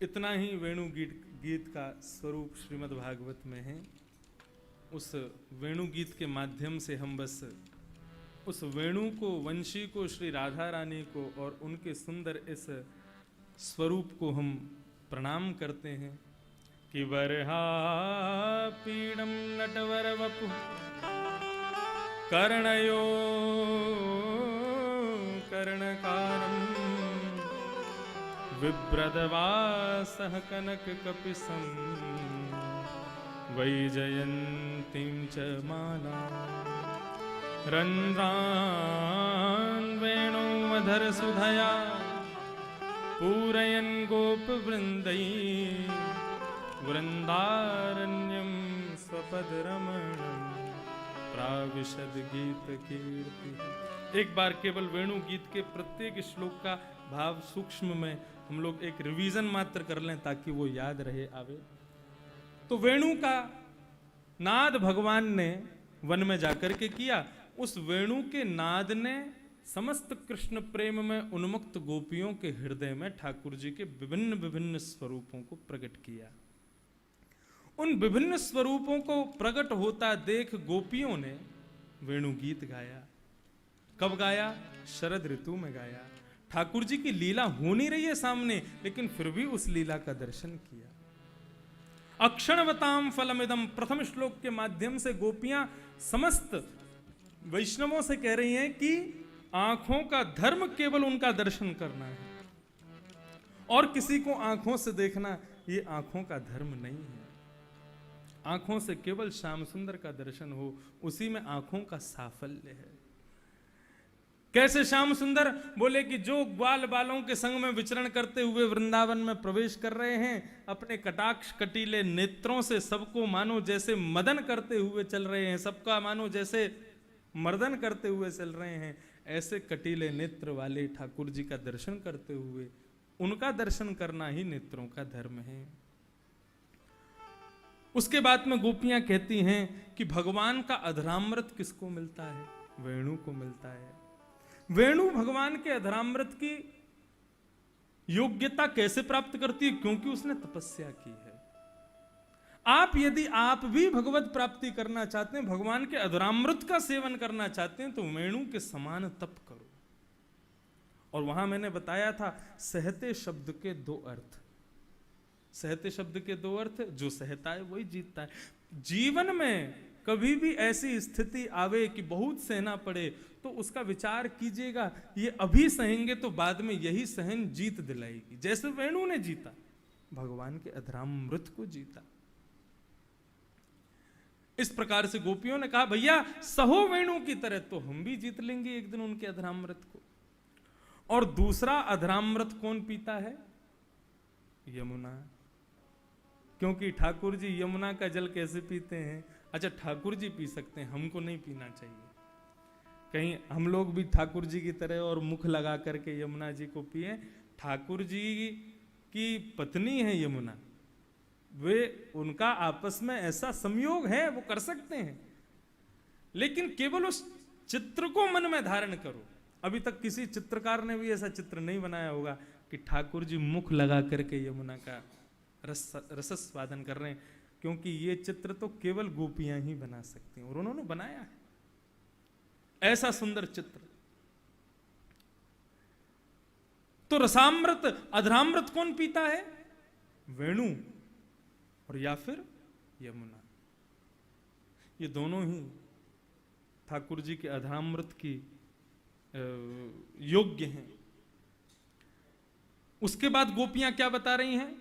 इतना ही वेणु गीत का स्वरूप श्रीमद् भागवत में है। उस वेणु गीत के माध्यम से हम बस उस वेणु को, वंशी को, श्री राधा रानी को और उनके सुंदर इस स्वरूप को हम प्रणाम करते हैं कि वरहा पीडम नटवर वपु कर्णयो कर्णकारम विभ्रदवासः कनक कपिसं वैजयन्तीं च माला रन्ध्रान् वेणुमधर सुधया पूरयन् गोपवृन्दैः वृन्दारण्यं स्वपदरमणं प्राविशद गीत कीर्ति। एक बार केवल वेणु गीत के प्रत्येक श्लोक का भाव सूक्ष्म में हम लोग एक रिवीजन मात्र कर लें ताकि वो याद रहे आवे। तो वेणु का नाद भगवान ने वन में जाकर के किया। उस वेणु के नाद ने समस्त कृष्ण प्रेम में उन्मुक्त गोपियों के हृदय में ठाकुर जी के विभिन्न विभिन्न स्वरूपों को प्रकट किया। उन विभिन्न स्वरूपों को प्रकट होता देख गोपियों ने वेणु गीत गाया। कब गाया? शरद ऋतु में गाया। ठाकुर जी की लीला हो नहीं रही है सामने, लेकिन फिर भी उस लीला का दर्शन किया। अक्षणवताम फलमिदम प्रथम श्लोक के माध्यम से गोपियां समस्त वैष्णवों से कह रही हैं कि आंखों का धर्म केवल उनका दर्शन करना है, और किसी को आंखों से देखना ये आंखों का धर्म नहीं है। आंखों से केवल श्याम सुंदर का दर्शन हो, उसी में आंखों का साफल्य है। कैसे श्याम सुंदर? बोले कि जो ग्वाल बालों के संग में विचरण करते हुए वृंदावन में प्रवेश कर रहे हैं, अपने कटाक्ष कटीले नेत्रों से सबको मानो जैसे मदन करते हुए चल रहे हैं, सबका मानो जैसे मर्दन करते हुए चल रहे हैं, ऐसे कटीले नेत्र वाले ठाकुर जी का दर्शन करते हुए उनका दर्शन करना ही नेत्रों का धर्म है। उसके बाद में गोपियां कहती हैं कि भगवान का अधरामृत किसको मिलता है? वेणु को मिलता है। वेणु भगवान के अधरामृत की योग्यता कैसे प्राप्त करती है? क्योंकि उसने तपस्या की है। यदि आप भी भगवत प्राप्ति करना चाहते हैं, भगवान के अधरामृत का सेवन करना चाहते हैं, तो वेणु के समान तप करो। और वहां मैंने बताया था सहते शब्द के दो अर्थ। सहते शब्द के दो अर्थ, जो सहता है वही जीतता है। जीवन में कभी भी ऐसी स्थिति आवे कि बहुत सहना पड़े, तो उसका विचार कीजिएगा, ये अभी सहेंगे तो बाद में यही सहन जीत दिलाएगी। जैसे वेणु ने जीता, भगवान के अधरामृत को जीता। इस प्रकार से गोपियों ने कहा, भैया सहो वेणु की तरह, तो हम भी जीत लेंगे एक दिन उनके अधरामृत को। और दूसरा अधरामृत कौन पीता है? यमुना। क्योंकि ठाकुर जी यमुना का जल कैसे पीते हैं? अच्छा, ठाकुर जी पी सकते हैं, हमको नहीं पीना चाहिए। कहीं हम लोग भी ठाकुर जी की तरह और मुख लगा करके यमुना जी को पिए। ठाकुर जी की पत्नी है यमुना, वे उनका आपस में ऐसा संयोग है, वो कर सकते हैं, लेकिन केवल उस चित्र को मन में धारण करो। अभी तक किसी चित्रकार ने भी ऐसा चित्र नहीं बनाया होगा कि ठाकुर जी मुख लगा करके यमुना का रसस्वादन कर रहे हैं, क्योंकि ये चित्र तो केवल गोपियां ही बना सकती हैं, और उन्होंने बनाया है ऐसा सुंदर चित्र। तो रसामृत, अधरामृत कौन पीता है? वेणु और या फिर यमुना। ये दोनों ही ठाकुर जी के अधरामृत की योग्य हैं। उसके बाद गोपियां क्या बता रही हैं?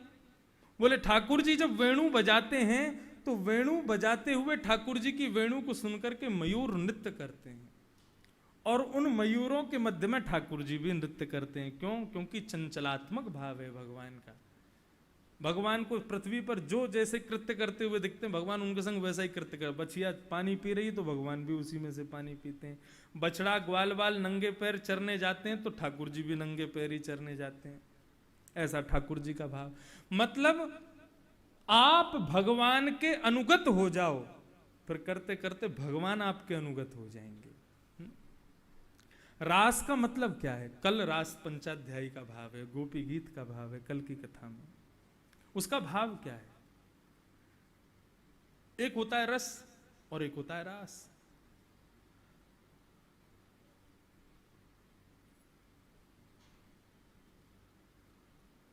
बोले ठाकुर जी जब वेणु बजाते हैं, तो वेणु बजाते हुए ठाकुर जी की वेणु को सुनकर के मयूर नृत्य करते हैं, और उन मयूरों के मध्य में ठाकुर जी भी नृत्य करते हैं। क्यों? क्योंकि चंचलात्मक भाव है भगवान का। भगवान को पृथ्वी पर जो जैसे कृत्य करते हुए दिखते हैं, भगवान उनके संग वैसा ही कृत्य कर। बछिया पानी पी रही तो भगवान भी उसी में से पानी पीते हैं। बछड़ा ग्वाल बाल नंगे पैर चरने जाते हैं, तो ठाकुर जी भी नंगे पैर ही चरने जाते हैं। ऐसा ठाकुर जी का भाव। मतलब आप भगवान के अनुगत हो जाओ, फिर करते करते भगवान आपके अनुगत हो जाएंगे। रास का मतलब क्या है? कल रास पंचाध्यायी का भाव है, गोपी गीत का भाव है कल की कथा में। उसका भाव क्या है? एक होता है रस और एक होता है रास।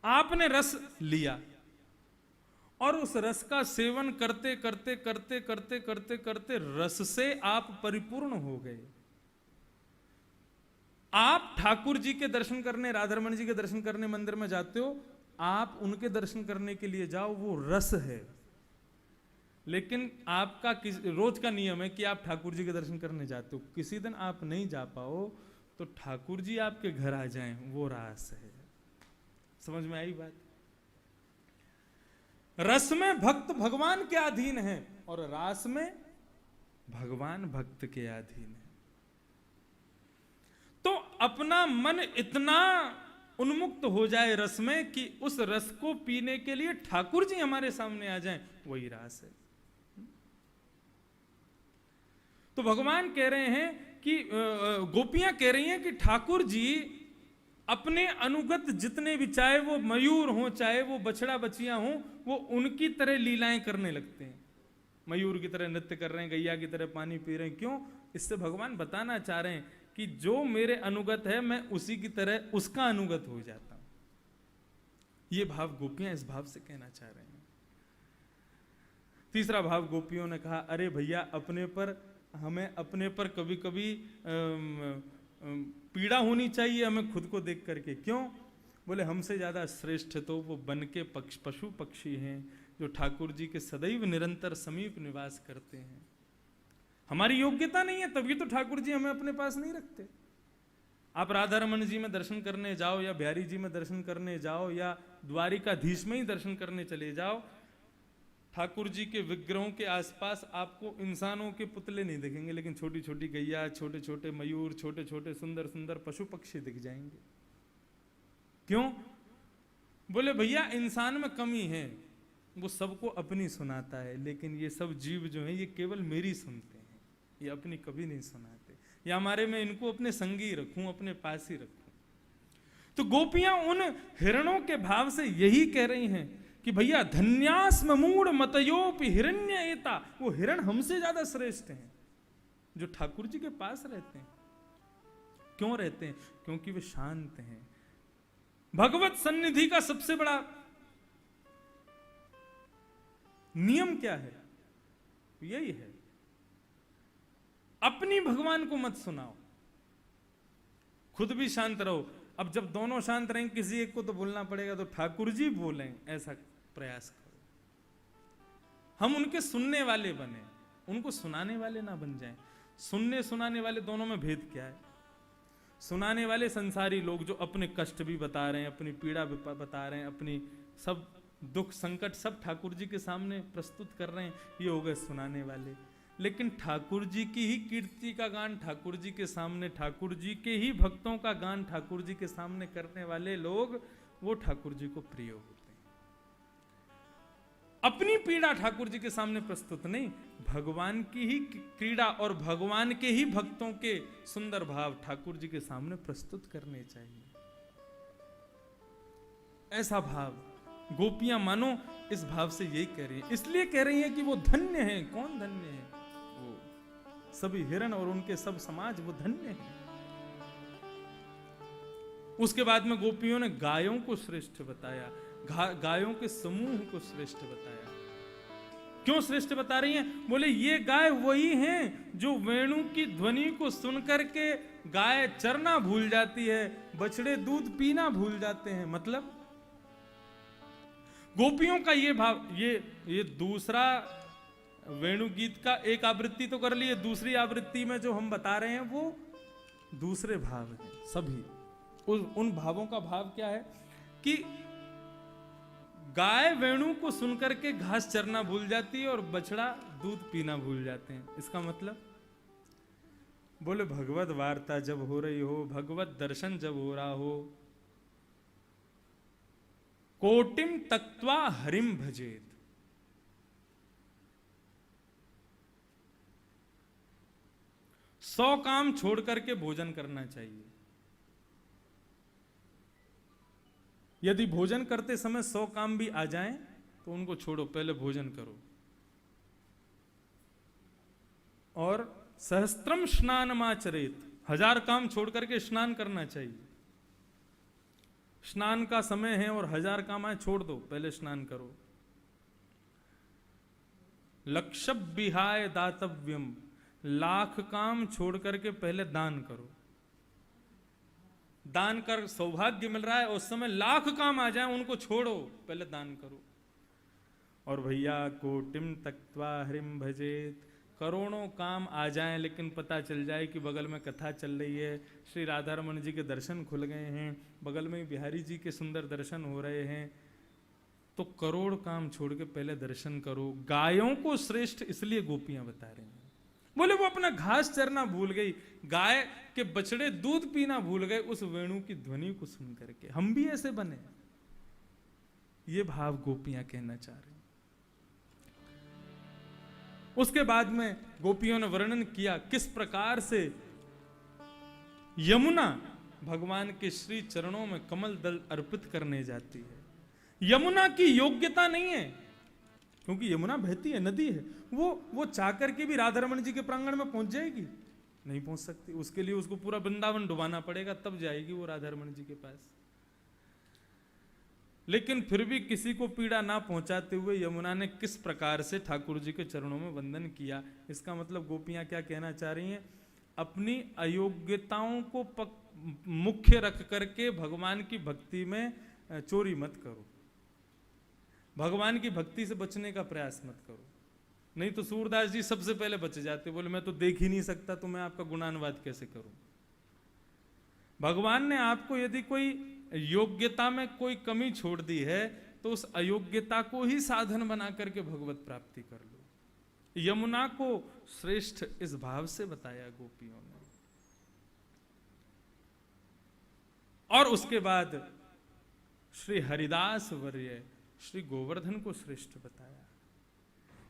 आपने रस लिया और उस रस का सेवन करते करते करते करते करते करते रस से आप परिपूर्ण हो गए। आप ठाकुर जी के दर्शन करने, राधारमण जी के दर्शन करने मंदिर में जाते हो, आप उनके दर्शन करने के लिए जाओ, वो रस है। लेकिन आपका रोज का नियम है कि आप ठाकुर जी के दर्शन करने जाते हो, किसी दिन आप नहीं जा पाओ तो ठाकुर जी आपके घर आ जाएं, वो रास है। समझ में आई बात? रस में भक्त भगवान के अधीन है और रास में भगवान भक्त के अधीन है। तो अपना मन इतना उन्मुक्त हो जाए रस में कि उस रस को पीने के लिए ठाकुर जी हमारे सामने आ जाएं, वही रास है। तो भगवान कह रहे हैं कि गोपियां कह रही हैं कि ठाकुर जी अपने अनुगत जितने भी, चाहे वो मयूर हो चाहे वो बछड़ा बछियां हो, वो उनकी तरह लीलाएं करने लगते हैं। मयूर की तरह नृत्य कर रहे हैं, गैया की तरह पानी पी रहे हैं। क्यों? इससे भगवान बताना चाह रहे हैं कि जो मेरे अनुगत है मैं उसी की तरह उसका अनुगत हो जाता हूं। ये भाव गोपियां इस भाव से कहना चाह रहे हैं। तीसरा भाव गोपियों ने कहा, अरे भैया अपने पर, हमें अपने पर कभी कभी पीड़ा होनी चाहिए हमें खुद को देख करके। क्यों? बोले हमसे ज्यादा श्रेष्ठ तो वो वन के पशु पक्षी हैं जो ठाकुर जी के सदैव निरंतर समीप निवास करते हैं। हमारी योग्यता नहीं है तभी तो ठाकुर जी हमें अपने पास नहीं रखते। आप राधारमण जी में दर्शन करने जाओ या बिहारी जी में दर्शन करने जाओ या द्वारिकाधीश में ही दर्शन करने चले जाओ, ठाकुर जी के विग्रहों के आसपास आपको इंसानों के पुतले नहीं दिखेंगे, लेकिन छोटी छोटी गैया, छोटे छोटे मयूर, छोटे छोटे सुंदर सुंदर पशु पक्षी दिख जाएंगे। क्यों? बोले भैया इंसान में कमी है, वो सबको अपनी सुनाता है, लेकिन ये सब जीव जो हैं ये केवल मेरी सुनते हैं, ये अपनी कभी नहीं सुनाते। या हमारे में इनको अपने संगी रखूं, अपने पास ही रखूं। तो गोपियां उन हिरणों के भाव से यही कह रही हैं कि भैया धन्यास्म मूढ़ मतयोपि हिरण्य एता, वो हिरण हमसे ज्यादा श्रेष्ठ हैं जो ठाकुर जी के पास रहते हैं। क्यों रहते हैं? क्योंकि वे शांत हैं। भगवत सन्निधि का सबसे बड़ा नियम क्या है? यही है, अपनी भगवान को मत सुनाओ, खुद भी शांत रहो। अब जब दोनों शांत रहेंगे, किसी एक को तो बोलना पड़ेगा, तो ठाकुर जी बोलें ऐसा प्रयास करो। हम उनके सुनने वाले बने, उनको सुनाने वाले ना बन जाएं। सुनने सुनाने वाले दोनों में भेद क्या है? सुनाने वाले संसारी लोग जो अपने कष्ट भी बता रहे हैं, अपनी पीड़ा भी बता रहे हैं, अपनी सब दुख संकट सब ठाकुर जी के सामने प्रस्तुत कर रहे हैं, ये हो गए सुनाने वाले। लेकिन ठाकुर जी की ही कीर्ति का गान ठाकुर जी के सामने, ठाकुर जी के ही भक्तों का गान ठाकुर जी के सामने करने वाले लोग, वो ठाकुर जी को प्रिय होते हैं। अपनी पीड़ा ठाकुर जी के सामने प्रस्तुत नहीं, भगवान की ही क्रीड़ा और भगवान के ही भक्तों के सुंदर भाव ठाकुर जी के सामने प्रस्तुत करने चाहिए। ऐसा भाव गोपियां मानो इस भाव से यही कह रही है। इसलिए कह रही है कि वो धन्य है। कौन धन्य है? वो सभी हिरण और उनके सब समाज, वो धन्य है। उसके बाद में गोपियों ने गायों को श्रेष्ठ बताया, गायों के समूह को श्रेष्ठ बताया। क्यों श्रेष्ठ बता रही हैं? बोले ये गाय वही हैं जो वेणु की ध्वनि को सुनकर के गाय चरना भूल जाती है, बछड़े दूध पीना भूल जाते हैं। मतलब गोपियों का ये भाव, ये दूसरा वेणु गीत का एक आवृत्ति तो कर लिए, दूसरी आवृत्ति में जो हम बता रहे हैं वो दूसरे भाव हैं। सभी उन भावों का भाव क्या है कि गाय वेणु को सुनकर के घास चरना भूल जाती है और बछड़ा दूध पीना भूल जाते हैं। इसका मतलब बोले भगवत वार्ता जब हो रही हो, भगवत दर्शन जब हो रहा हो, कोटिम तक्त्वा हरिम भजेत, 100 काम छोड़ करके भोजन करना चाहिए। यदि भोजन करते समय 100 काम भी आ जाएं तो उनको छोड़ो, पहले भोजन करो। और सहस्त्रम स्नानमाचरेत, 1000 काम छोड़ करके स्नान करना चाहिए। स्नान का समय है और 1000 काम आए, छोड़ दो, पहले स्नान करो। लक्षब विहाय दातव्यम, लाख काम छोड़ करके पहले दान करो। दान कर सौभाग्य मिल रहा है, उस समय लाख काम आ जाए, उनको छोड़ो, पहले दान करो। और भैया कोटिम तक्त्वा हरिम भजेत, करोड़ों काम आ जाएं लेकिन पता चल जाए कि बगल में कथा चल रही है, श्री राधा रमन जी के दर्शन खुल गए हैं, बगल में बिहारी जी के सुंदर दर्शन हो रहे हैं, तो करोड़ काम छोड़ के पहले दर्शन करो। गायों को श्रेष्ठ इसलिए गोपियां बता रही हैं, बोले वो अपना घास चरना भूल गई, गाय के बछड़े दूध पीना भूल गए उस वेणु की ध्वनि को सुन करके, हम भी ऐसे बने। ये भाव गोपियां कहना चाह रही। उसके बाद में गोपियों ने वर्णन किया किस प्रकार से यमुना भगवान के श्री चरणों में कमल दल अर्पित करने जाती है। यमुना की योग्यता नहीं है, क्योंकि यमुना बहती है, नदी है, वो चाकर के भी राधा रमन जी के प्रांगण में पहुंच जाएगी? नहीं पहुंच सकती। उसके लिए उसको पूरा वृंदावन डुबाना पड़ेगा, तब जाएगी वो राधा रमन जी के पास। लेकिन फिर भी किसी को पीड़ा ना पहुंचाते हुए यमुना ने किस प्रकार से ठाकुर जी के चरणों में वंदन किया। इसका मतलब गोपियां क्या कहना चाह रही हैं? अपनी अयोग्यताओं को मुख्य रख करके भगवान की भक्ति में चोरी मत करो, भगवान की भक्ति से बचने का प्रयास मत करो। नहीं तो सूरदास जी सबसे पहले बच जाते, बोले मैं तो देख ही नहीं सकता तो मैं आपका गुणानुवाद कैसे करूं। भगवान ने आपको यदि कोई योग्यता में कोई कमी छोड़ दी है तो उस अयोग्यता को ही साधन बना करके भगवत प्राप्ति कर लो। यमुना को श्रेष्ठ इस भाव से बताया गोपियों ने। और उसके बाद श्री हरिदास वर्य श्री गोवर्धन को श्रेष्ठ बताया।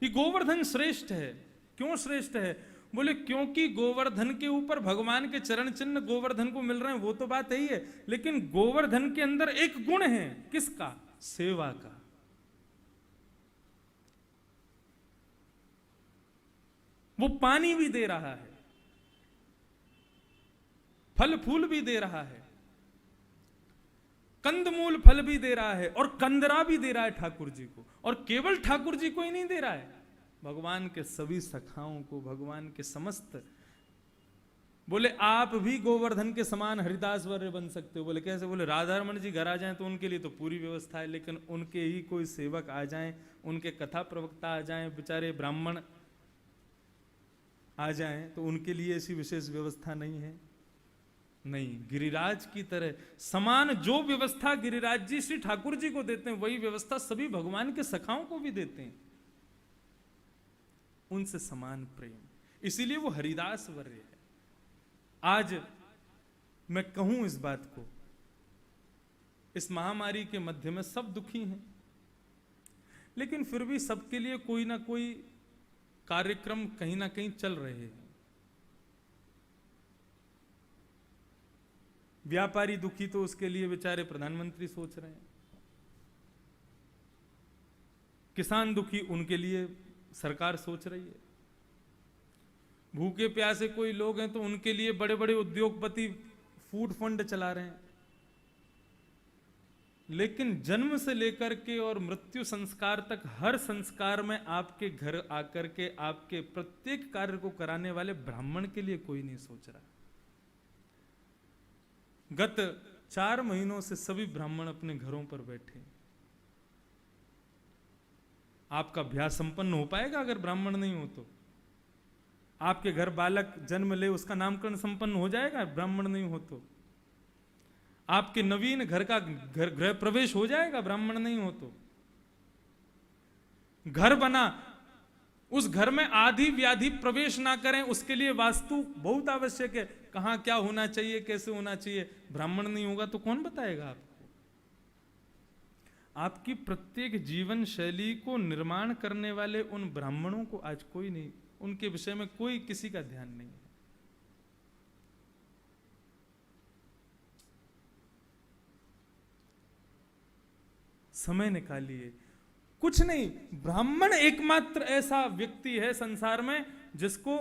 ये गोवर्धन श्रेष्ठ है। क्यों श्रेष्ठ है? बोले क्योंकि गोवर्धन के ऊपर भगवान के चरण चिन्ह गोवर्धन को मिल रहे हैं, वो तो बात यही है, लेकिन गोवर्धन के अंदर एक गुण है। किसका? सेवा का। वो पानी भी दे रहा है, फल फूल भी दे रहा है, कंदमूल फल भी दे रहा है, और कंदरा भी दे रहा है ठाकुर जी को। और केवल ठाकुर जी को ही नहीं दे रहा है, भगवान के सभी सखाओं को, भगवान के समस्त। बोले आप भी गोवर्धन के समान हरिदास वर्य बन सकते हो। बोले कैसे? बोले राधा रमन जी घर आ जाएं तो उनके लिए तो पूरी व्यवस्था है, लेकिन उनके ही कोई सेवक आ जाएं, उनके कथा प्रवक्ता आ जाएं, बेचारे ब्राह्मण आ जाएं, तो उनके लिए ऐसी विशेष व्यवस्था नहीं है। नहीं, गिरिराज की तरह समान जो व्यवस्था गिरिराज जी श्री ठाकुर जी को देते हैं, वही व्यवस्था सभी भगवान के सखाओं को भी देते हैं, उनसे समान प्रेम। इसीलिए वो हरिदास वर्य है। आज मैं कहूं इस बात को, इस महामारी के मध्य में सब दुखी हैं, लेकिन फिर भी सबके लिए कोई ना कोई कार्यक्रम कहीं ना कहीं चल रहे हैं। व्यापारी दुखी तो उसके लिए बेचारे प्रधानमंत्री सोच रहे हैं, किसान दुखी उनके लिए सरकार सोच रही है, भूखे प्यासे कोई लोग हैं तो उनके लिए बड़े बड़े उद्योगपति फूड फंड चला रहे हैं। लेकिन जन्म से लेकर के और मृत्यु संस्कार तक हर संस्कार में आपके घर आकर के आपके प्रत्येक कार्य को कराने वाले ब्राह्मण के लिए कोई नहीं सोच रहा। गत 4 महीनों से सभी ब्राह्मण अपने घरों पर बैठे। आपका ब्याह संपन्न हो पाएगा अगर ब्राह्मण नहीं हो तो? आपके घर बालक जन्म ले, उसका नामकरण संपन्न हो जाएगा ब्राह्मण नहीं हो तो? आपके नवीन घर का गृह प्रवेश हो जाएगा ब्राह्मण नहीं हो तो? घर बना, उस घर में आदि व्याधि प्रवेश ना करें, उसके लिए वास्तु बहुत आवश्यक है। कहां क्या होना चाहिए, कैसे होना चाहिए, ब्राह्मण नहीं होगा तो कौन बताएगा आपको? आपकी प्रत्येक जीवन शैली को निर्माण करने वाले उन ब्राह्मणों को आज कोई नहीं, उनके विषय में कोई किसी का ध्यान नहीं है। समय निकालिए, कुछ नहीं। ब्राह्मण एकमात्र ऐसा व्यक्ति है संसार में जिसको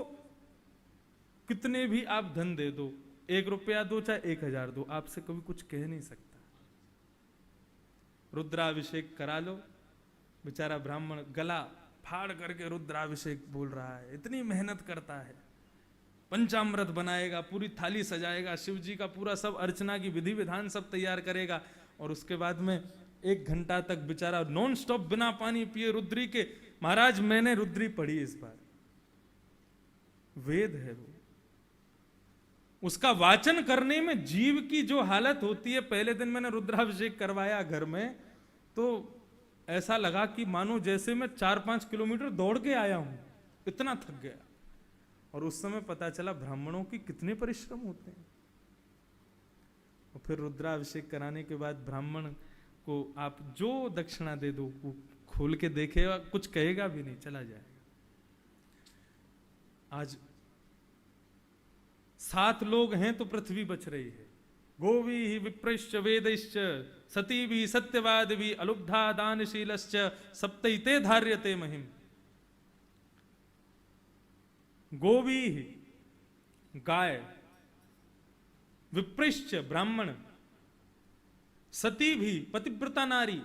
कितने भी आप धन दे दो, 1 रुपया दो चाहे 1000 दो, आपसे कभी कुछ कह नहीं सकता। रुद्राभिषेक करा लो, बेचारा ब्राह्मण गला फाड़ करके रुद्राभिषेक बोल रहा है, इतनी मेहनत करता है, पंचामृत बनाएगा, पूरी थाली सजाएगा, शिव जी का पूरा सब अर्चना की विधि विधान सब तैयार करेगा, और उसके बाद में 1 घंटा तक बेचारा नॉन स्टॉप बिना पानी पिए रुद्री के, महाराज मैंने रुद्री पढ़ी इस बार, वेद है वो, उसका वाचन करने में जीव की जो हालत होती है। पहले दिन मैंने रुद्राभिषेक करवाया घर में, तो ऐसा लगा कि मानो जैसे मैं 4-5 किलोमीटर दौड़ के आया हूं, इतना थक गया। और उस समय पता चला ब्राह्मणों की कितने परिश्रम होते हैं। और फिर रुद्राभिषेक कराने के बाद ब्राह्मण को आप जो दक्षिणा दे दो, वो खोल के देखेगा, कुछ कहेगा भी नहीं, चला जाएगा। आज 7 लोग हैं तो पृथ्वी बच रही है। गोवी ही विप्रश्च वेदैश्च सती भी सत्यवाद भी अलुब्धा दानशीलश्च सप्तैते धार्यते महिम। गोवी ही गाय, विप्रश्च ब्राह्मण, सती भी पतिव्रता नारी,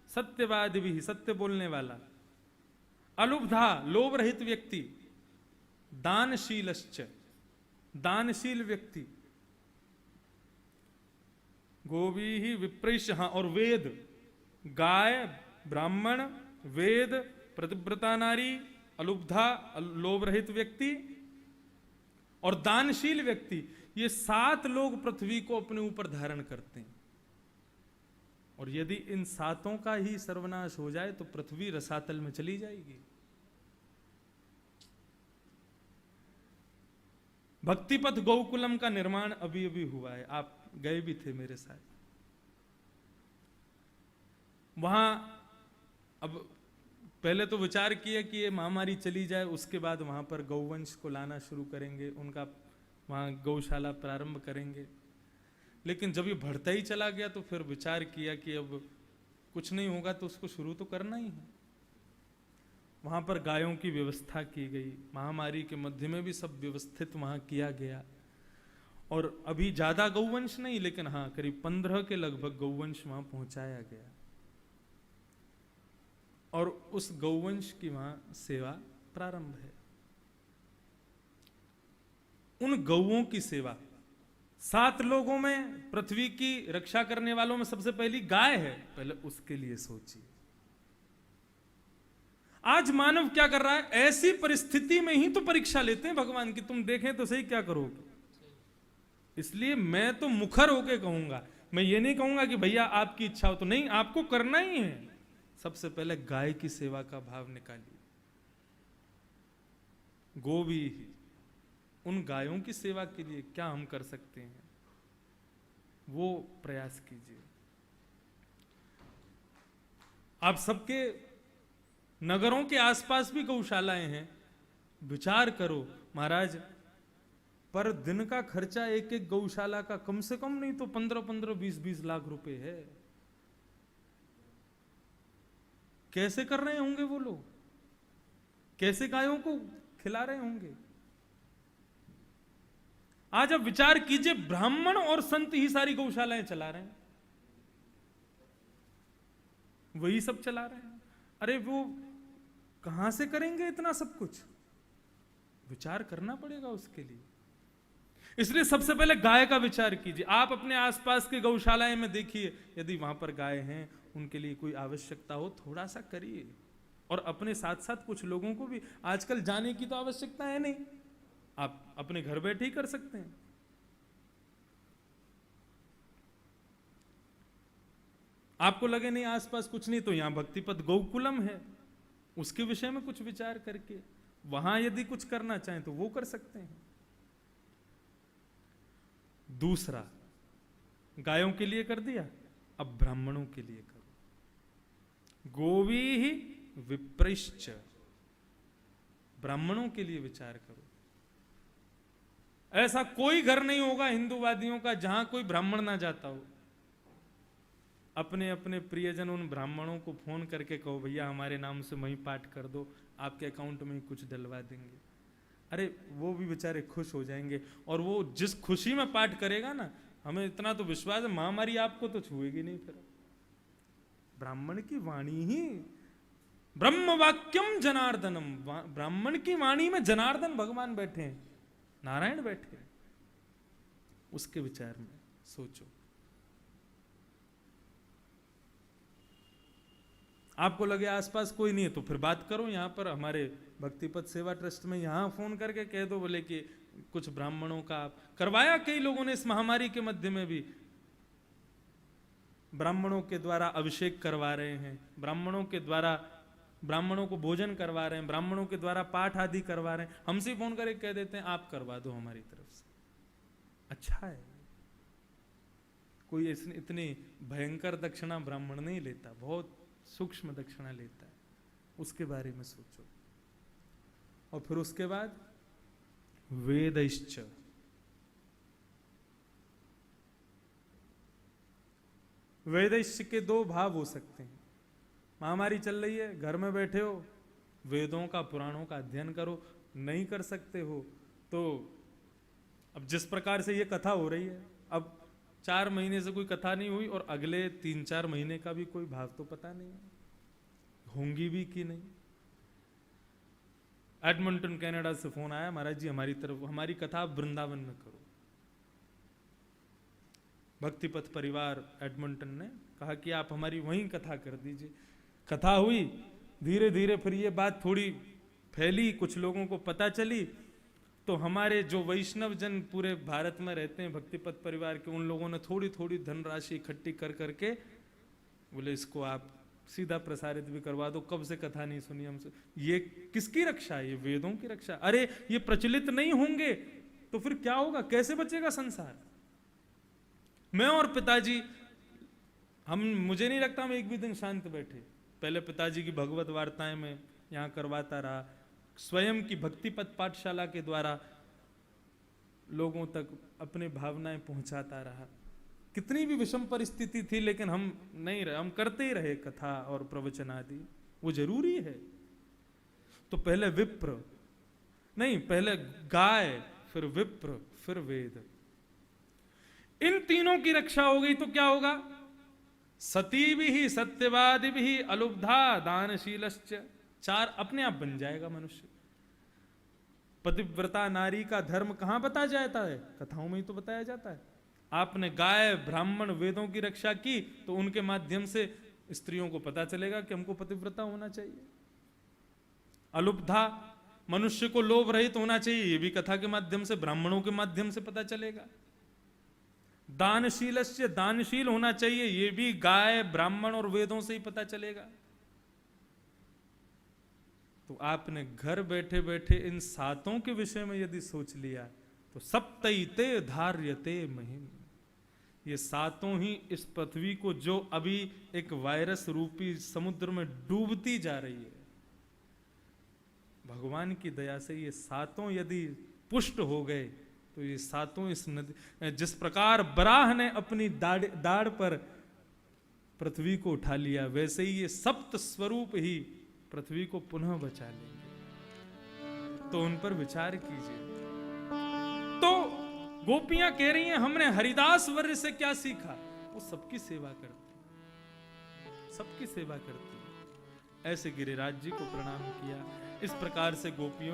सत्यवाद भी सत्य बोलने वाला, अलुब्धा लोभ रहित व्यक्ति, दानशीलश्च दानशील व्यक्ति, गोवी ही विप्रैश्च, हाँ, और वेद, गाय, ब्राह्मण, वेद, प्रतिव्रता नारी, अलुब्धा लोभ रहित व्यक्ति और दानशील व्यक्ति, ये 7 लोग पृथ्वी को अपने ऊपर धारण करते हैं। और यदि इन 7 का ही सर्वनाश हो जाए तो पृथ्वी रसातल में चली जाएगी। भक्तिपथ गौकुलम का निर्माण अभी अभी हुआ है, आप गए भी थे मेरे साथ। वहां अब पहले तो विचार किया कि ये महामारी चली जाए, उसके बाद वहां पर गौवंश को लाना शुरू करेंगे, उनका वहां गौशाला प्रारंभ करेंगे। लेकिन जब ये बढ़ता ही चला गया तो फिर विचार किया कि अब कुछ नहीं होगा तो उसको शुरू तो करना ही है। वहां पर गायों की व्यवस्था की गई, महामारी के मध्य में भी सब व्यवस्थित वहां किया गया। और अभी ज्यादा गौवंश नहीं, लेकिन हाँ करीब 15 के लगभग गौवंश वहां पहुंचाया गया। और उस गौवंश की वहां सेवा प्रारंभ है। उन गौओं की सेवा 7 लोगों में, पृथ्वी की रक्षा करने वालों में सबसे पहली गाय है, पहले उसके लिए सोचिए। आज मानव क्या कर रहा है, ऐसी परिस्थिति में ही तो परीक्षा लेते हैं भगवान की, तुम देखें तो सही क्या करोगे। इसलिए मैं तो मुखर होके कहूंगा, मैं ये नहीं कहूंगा कि भैया आपकी इच्छा हो तो, नहीं, आपको करना ही है। सबसे पहले गाय की सेवा का भाव निकालिए। गोवी ही, उन गायों की सेवा के लिए क्या हम कर सकते हैं वो प्रयास कीजिए। आप सबके नगरों के आसपास भी गौशालाएं हैं, विचार करो महाराज, पर दिन का खर्चा एक एक गौशाला का कम से कम नहीं तो 15-15, 20-20 लाख रुपए है। कैसे कर रहे होंगे वो लोग, कैसे गायों को खिला रहे होंगे। आज अब विचार कीजिए, ब्राह्मण और संत ही सारी गौशालाएं चला रहे हैं, वही सब चला रहे हैं। अरे वो कहां से करेंगे इतना सब कुछ, विचार करना पड़ेगा उसके लिए। इसलिए सबसे पहले गाय का विचार कीजिए। आप अपने आसपास के गौशालाएं में देखिए, यदि वहां पर गाय हैं, उनके लिए कोई आवश्यकता हो थोड़ा सा करिए। और अपने साथ साथ कुछ लोगों को भी, आजकल जाने की तो आवश्यकता है नहीं, आप अपने घर बैठे ही कर सकते हैं। आपको लगे नहीं आसपास कुछ नहीं, तो यहां भक्तिपथ गौकुलम है, उसके विषय में कुछ विचार करके वहां यदि कुछ करना चाहें तो वो कर सकते हैं। दूसरा, गायों के लिए कर दिया, अब ब्राह्मणों के लिए करो। गोवी ही विप्रश्च, ब्राह्मणों के लिए विचार करो। ऐसा कोई घर नहीं होगा हिंदूवादियों का जहां कोई ब्राह्मण ना जाता हो। अपने अपने प्रियजन उन ब्राह्मणों को फोन करके कहो भैया हमारे नाम से वहीं पाठ कर दो, आपके अकाउंट में ही कुछ डलवा देंगे। अरे वो भी बेचारे खुश हो जाएंगे, और वो जिस खुशी में पाठ करेगा ना, हमें इतना तो विश्वास है महामारी आपको तो छुएगी नहीं। फिर ब्राह्मण की वाणी ही ब्रह्म वाक्यम जनार्दनम, ब्राह्मण की वाणी में जनार्दन भगवान बैठे हैं, नारायण बैठे हैं। उसके विचार में सोचो। आपको लगे आसपास कोई नहीं है तो फिर बात करो, यहां पर हमारे भक्तिपथ सेवा ट्रस्ट में यहां फोन करके कह दो, बोले कि कुछ ब्राह्मणों का करवाया। कई लोगों ने इस महामारी के मध्य में भी ब्राह्मणों के द्वारा अभिषेक करवा रहे हैं, ब्राह्मणों के द्वारा ब्राह्मणों को भोजन करवा रहे हैं, ब्राह्मणों के द्वारा पाठ आदि करवा रहे हैं। हमसे फोन करके कह देते हैं आप करवा दो हमारी तरफ से। अच्छा है, कोई इतनी भयंकर दक्षिणा ब्राह्मण नहीं लेता, बहुत सूक्ष्म दक्षिणा लेता है। उसके बारे में सोचो। और फिर उसके बाद वेदैश्च, वेदैश्च के दो भाव हो सकते हैं। महामारी चल रही है, घर में बैठे हो, वेदों का पुराणों का अध्ययन करो। नहीं कर सकते हो तो अब जिस प्रकार से ये कथा हो रही है, अब 4 महीने से कोई कथा नहीं हुई और अगले 3-4 महीने का भी कोई भाव तो पता नहीं है होंगी भी कि नहीं। एडमंटन कनाडा से फोन आया, महाराज जी हमारी तरफ हमारी कथा वृंदावन में करो। भक्तिपथ परिवार एडमंटन ने कहा कि आप हमारी वहीं कथा कर दीजिए। कथा हुई, धीरे धीरे फिर ये बात थोड़ी फैली, कुछ लोगों को पता चली, तो हमारे जो वैष्णव जन पूरे भारत में रहते हैं भक्तिपथ परिवार के, उन लोगों ने थोड़ी थोड़ी धनराशि इकट्ठी कर करके बोले इसको आप सीधा प्रसारित भी करवा दो। कब से कथा नहीं सुनी हमसे। ये किसकी रक्षा है? ये वेदों की रक्षा। अरे ये प्रचलित नहीं होंगे तो फिर क्या होगा? कैसे बचेगा संसार? मैं और पिताजी, मुझे नहीं लगता हम एक भी दिन शांत बैठे। पहले पिताजी की भगवत वार्ताएं में यहाँ करवाता रहा, स्वयं की भक्तिपथ पाठशाला के द्वारा लोगों तक अपनी भावनाएं पहुंचाता रहा। कितनी भी विषम परिस्थिति थी लेकिन हम नहीं रहे, हम करते ही रहे कथा और प्रवचन आदि। वो जरूरी है। तो पहले विप्र नहीं, पहले गाय, फिर विप्र, फिर वेद। इन तीनों की रक्षा हो गई तो क्या होगा? सती भी, सत्यवादी भी, अलुब्धा, दानशीलश्च। 4 अपने आप बन जाएगा मनुष्य। पतिव्रता नारी का धर्म कहां बताया जाता है? कथाओं में ही तो बताया जाता है। आपने गाय, ब्राह्मण, वेदों की रक्षा की तो उनके माध्यम से स्त्रियों को पता चलेगा कि हमको पतिव्रता होना चाहिए। अलुब्धा, मनुष्य को लोभ रहित होना चाहिए, ये भी कथा के माध्यम से, ब्राह्मणों के माध्यम से पता चलेगा। दानशीलस्य, दानशील होना चाहिए, ये भी गाय, ब्राह्मण और वेदों से ही पता चलेगा। तो आपने घर बैठे बैठे इन 7 के विषय में यदि सोच लिया तो सप्तैते धार्यते महिम। ये 7 ही इस पृथ्वी को, जो अभी एक वायरस रूपी समुद्र में डूबती जा रही है, भगवान की दया से ये 7 यदि पुष्ट हो गए तो ये 7 इस नदी, जिस प्रकार बराह ने अपनी दाढ़ पर पृथ्वी को उठा लिया, वैसे ही ये सप्त स्वरूप ही पृथ्वी को पुनः बचा लेंगे। तो उन पर विचार कीजिए। तो गोपियां कह रही हैं हमने हरिदास वर्य से क्या सीखा? वो सबकी सेवा करती, सबकी सेवा करती। ऐसे गिरिराज जी को प्रणाम किया। इस प्रकार से गोपियों